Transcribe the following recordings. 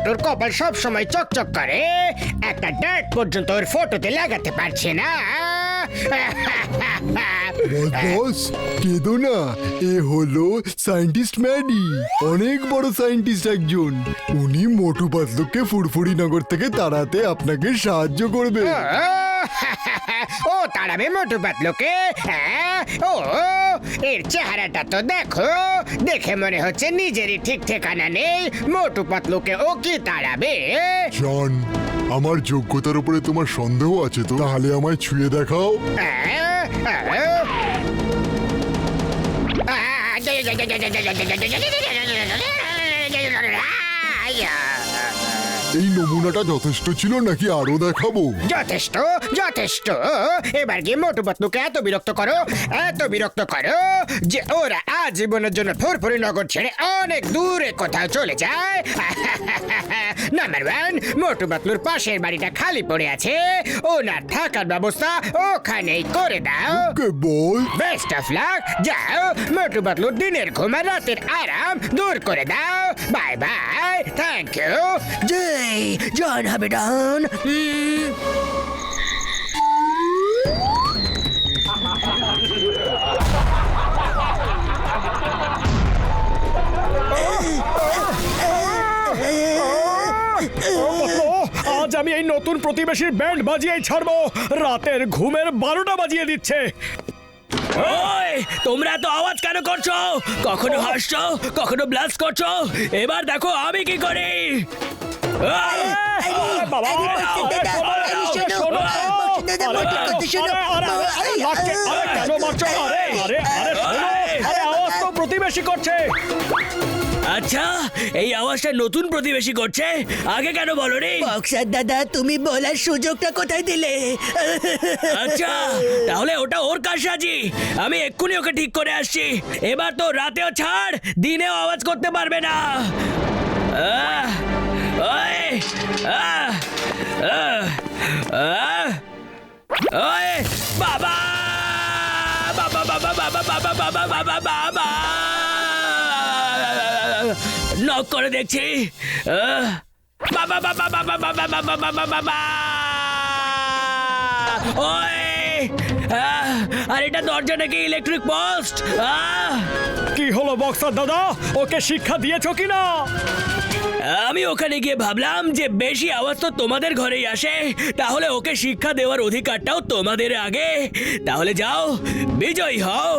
ছোটুর কপাল সব সময় চকচক করে, একটা ডার্ট পর্যন্ত ওর ফটোতে লাগাতে পারছে না। বস কেঁদো না, এ হলো সায়েন্টিস্ট ম্যাডি, অনেক বড় সায়েন্টিস্ট একজন। উনি মোটু পাতলুকে ফুরফুরি নগর থেকে তাড়াতে আপনাকে সাহায্য করবে। ও তাড়াবে মোটু পাতলুকে? ও এর চেহারাটা তো দেখো, দেখে মনে হচ্ছে নিজেরই ঠিক ঠিকানা নেই। মোটু পাতলুকে ও কি তাড়াবে? জান, আমার যোগ্যতার উপরে তোমার সন্দেহ আছে তো? তাহলে আমায় ছুঁয়ে দেখাও। এই নমুনাটা যথেষ্ট ছিল নাকি আরো দেখাবো? যথেষ্ট যথেষ্ট। এবার গিয়ে মোটু পাতলুকে এত বিরক্ত করো, এত বিরক্ত করো যে ওরা আজীবনের জন্য ফুরফুরি নগর ছেড়ে অনেক দূরে কোথাও চলে যায়। নাম্বার 1, মোটু পাতলুর পাশের বাড়িটা খালি পড়ে আছে, ওনার থাকার ব্যবস্থা ওখানেই করে দাও। কে বল? Best of luck. যাও, মোটু পাতলুর দিনের ঘুম আর রাতের আরাম দূর করে দাও। Bye bye, thank you. জয় হবে ডন। আজ আমি এই নতুন প্রতিবেশীর ব্যান্ড বাজিয়েই ছাড়বো। রাতের ঘুমের 12টা বাজিয়ে দিচ্ছে। ওই তোমরা তো আওয়াজ কেন করছো? কখনো হাসছো, কখনো ব্লাস্ট করছো, এবার দেখো আমি কি করি। প্রতিবেশী করছে। আচ্ছা, এই আওয়াজটা নতুন প্রতিবেশী করছে, আগে কেন বলনি? বক্সার দাদা, তুমি বলার সুযোগটা কোথায় দিলে? আচ্ছা, তাহলে ওটা ওর কারসাজি। আমি এক্ষুনি ওকে ঠিক করে আসছি। এবার তো রাতেও ছাড়, দিনেও আওয়াজ করতে পারবে না। ওই ওই বাবা বাবা বাবা বাবা বাবা বাবা বাবা বাবা নক করে দেখছি। বাবা বাবা বাবা বাবা বাবা বাবা বাবা ওই আর এটা দরজা নাকি ইলেকট্রিক পোস্ট। কি হলো বক্সার দাদা, ওকে শিক্ষা দিয়েছো কিনা? আমি ওখানে গিয়ে ভাবলাম যে বেশি আওয়াজ তো তোমাদের ঘরেই আসে, তাহলে ওকে শিক্ষা দেওয়ার অধিকারটাও তোমাদের আগে। তাহলে যাও, বিজয়ী হও।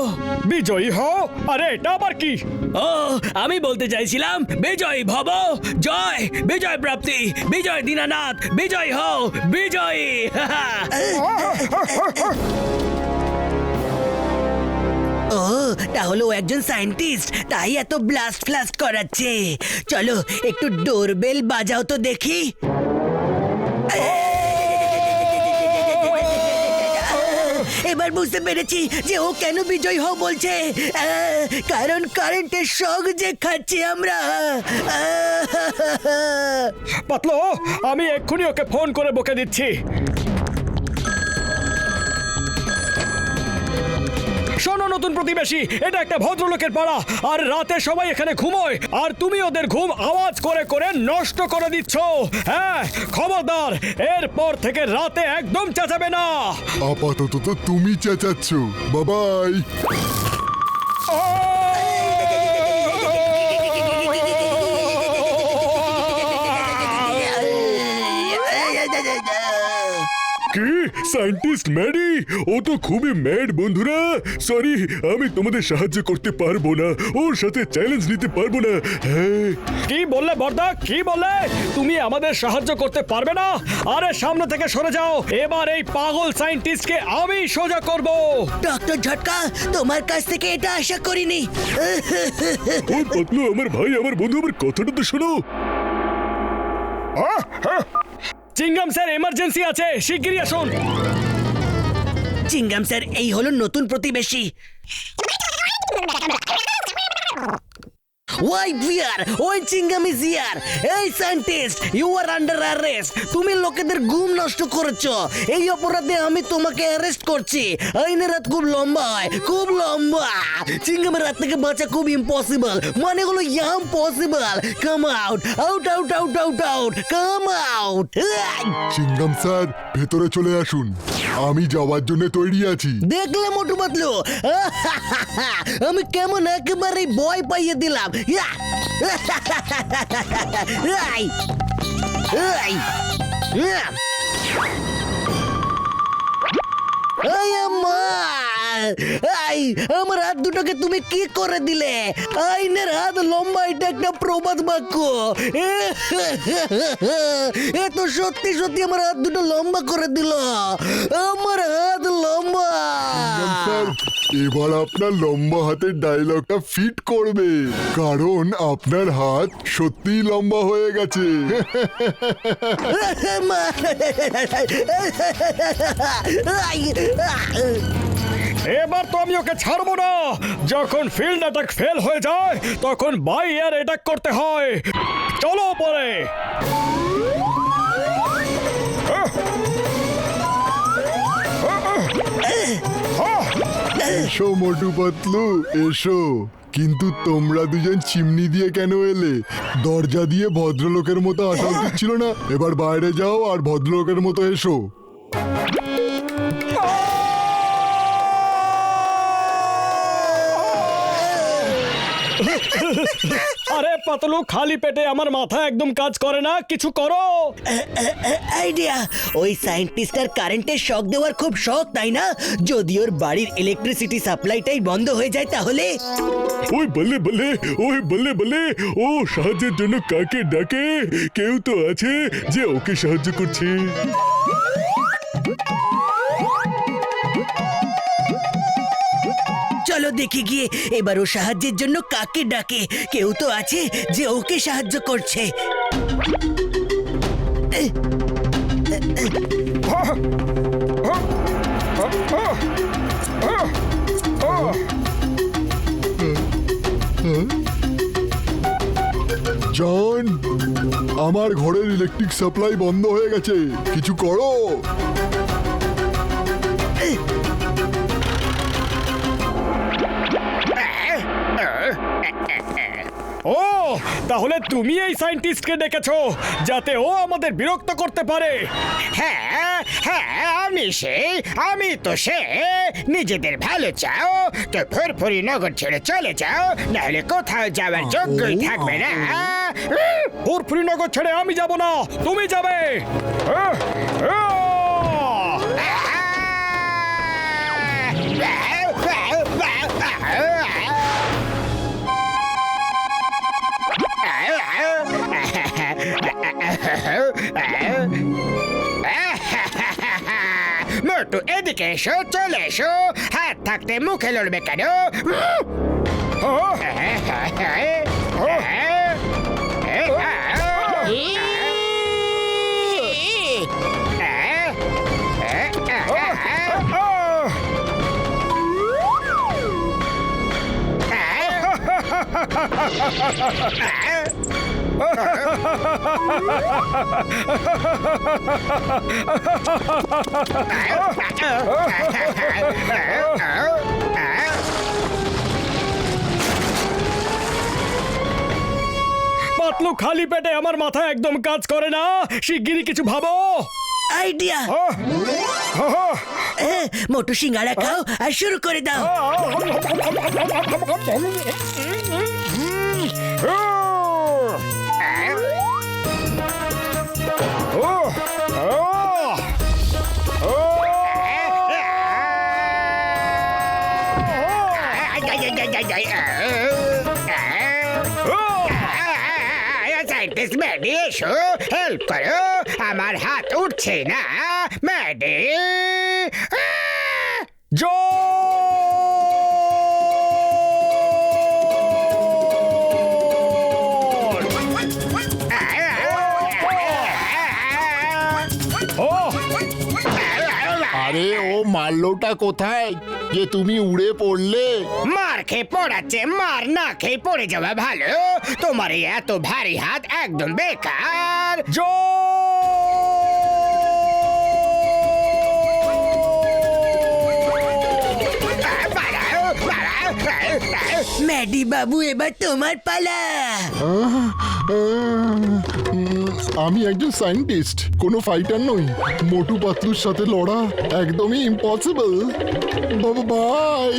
বিজয়ী হও? আরে এটা আবার কি? ও আমি বলতে চাইছিলাম বিজয়ী ভব, জয়, বিজয় প্রাপ্তি, বিজয় দীনানাথ, বিজয়ী হও, বিজয়ী। ও তাহলে ও একজন সায়েন্টিস্ট, তাই এত ব্লাস্ট ফ্লাস্ট করাচ্ছে। চলো একটু ডোরবেল বাজাও তো দেখি। এবার বুঝতে পেরেছি যে ও কেন বিজয় হও বলছে। কারণ কারেন্টের শক যে খাচ্ছি আমরা। পাতলো, আমি এক্ষুনি ওকে ফোন করে বকে দিচ্ছি। শোনো নতুন প্রতিবেশী, এটা একটা ভদ্রলোকের পাড়া, আর রাতে সবাই এখানে ঘুমোয়, আর তুমি ওদের ঘুম আওয়াজ করে করে নষ্ট করে দিচ্ছ। হ্যাঁ, খবরদার, এরপর থেকে রাতে একদম চেঁচাবে না। আপাতত তো তুমি চেঁচাচ্ছ। বাবাই। কি সায়েন্টিস্ট ম্যাডি? ও তো খুবই ম্যাড বন্ধুরা। সরি, আমি তোমাদের সাহায্য করতে পারবো না, ওর সাথে চ্যালেঞ্জ নিতে পারবো না। হ্যাঁ, কি বললে বর্দা, কি বললে? তুমি আমাদের সাহায্য করতে পারবে না? আরে সামনে থেকে সরে যাও, এবার এই পাগল সায়েন্টিস্টকে আমি সোজা করব। ডক্টর ঝটকা, তোমার কাছ থেকে এটা আশা করিনি। ও পাতলু আমার ভাই, আমার বন্ধু, আমার কথাটা তো শোনো। চিংগাম স্যার, এমার্জেন্সি আছে, শিগগিরই আসুন। চিংগাম স্যার, এই হলো নতুন প্রতিবেশী। হোয়াই ফিয়ার ওই চিঙ্গাম ইজ হিয়ার। এই scientist, you are under arrest. তুমি লোকেদের ঘুম নষ্ট করেছো, এই অপরাধে আমি তোমাকে অ্যারেস্ট করছি। আইনের হাত খুব লম্বা হয়, খুব লম্বা। চিঙ্গামের হাত থেকে বাঁচা খুব ইম্পসিবল, মানে হলো impossible. Come out, out out out out out, come out. Chingum sir, ভেতরে চলে আসুন, আমি যাওয়ার জন্য তৈরি আছি। দেখলে মোটু পাতলু, আমি কেমন একেবারে ভয় পাইয়ে দিলাম। ইয়া! এই! এই! ইয়া! এই আমার! এই, আমার হাত দুটোকে তুমি কি করে দিলে? আইনের হাত লম্বা, এটা একটা প্রবাদ বাক্য। এ তো সত্যি সত্যি আমার হাত দুটো লম্বা করে দিল। আমার হাত লম্বা। চিঙ্গাম স্যার, এবার আপনার লম্বা হাতের ডায়লগটা ফিট করবে, কারণ আপনার হাত সত্যিই লম্বা হয়ে গেছে। এবার তো আমি ওকে ছাড়বো না। যখন ফিল্ড অ্যাটাক ফেল হয়ে যায় তখন বাই এয়ার অ্যাটাক করতে হয়। চলো পরে। এসো মোটু পাতলু, এসো। কিন্তু তোমরা দুজন চিমনি দিয়ে কেন এলে? দরজা দিয়ে ভদ্রলোকের মতো আসা উচিত ছিল না? এবার বাইরে যাও আর ভদ্রলোকের মতো এসো। আরে পাতলু, খালি পেটে আমার মাথা একদম কাজ করে না, কিছু করো। আইডিয়া, ওই সায়েন্টিস্টার কারেন্টের শক দেওয়ার খুব শখ, তাই না? যদি ওর বাড়ির ইলেকট্রিসিটি সাপ্লাইটাই বন্ধ হয়ে যায় তাহলে? ওই বলে বলে, ওই বলে বলে, ও সাহায্যের জন্য কাকে ডাকে? কেউ তো আছে যে ওকে সাহায্য করছে। চলো দেখি গিয়ে এবার ও সাহায্যের জন্য কাকে ডাকে। কেউ তো আছে যে ওকে সাহায্য করছে। জন, আমার ঘরের ইলেকট্রিক সাপ্লাই বন্ধ হয়ে গেছে, কিছু করো। ও, তাহলে তুমি এই সায়েন্টিস্টকে ডেকেছো যাতে ও আমাদের বিরক্ত করতে পারে। হ্যাঁ হ্যাঁ, আমি তো সে। নিজেদের ভালো চাও তো ফুরফুরি নগর ছেড়ে চলে যাও, নাহলে কোথাও যাওয়ার যোগ্যই থাকবে না। ফুরফুরি নগর ছেড়ে আমি যাব না, তুমি যাবে। মোটু, এদিকে এসো, চলে এসো। হাত থাকতে মুখে লড়বে কেন? পাতলু, খালি পেটে আমার মাথা একদম কাজ করে না, শিগগিরই কিছু ভাবো। আইডিয়া, মোটু সিঙ্গাড়া খাও আর শুরু করে দাও। সায়েন্টিস্ট ম্যাডি, এসো, হেল্প করো, আমার হাত উঠছে না। ম্যাডি, আরে ও মারলোটা কোথায় যে তুমি উড়ে পড়লে? মার খেয়ে পড়াচ্ছে, মার না খেয়ে পড়ে যাওয়া ভালো। তোমার এই এত ভারী হাত একদম বেকার। ম্যাডি বাবু এবার তোমার পালা। আমি একজন সায়েন্টিস্ট, কোনো ফাইটার নই। মোটু পাতলুর সাথে লড়া একদমই ইম্পসিবল। বাবা বাই।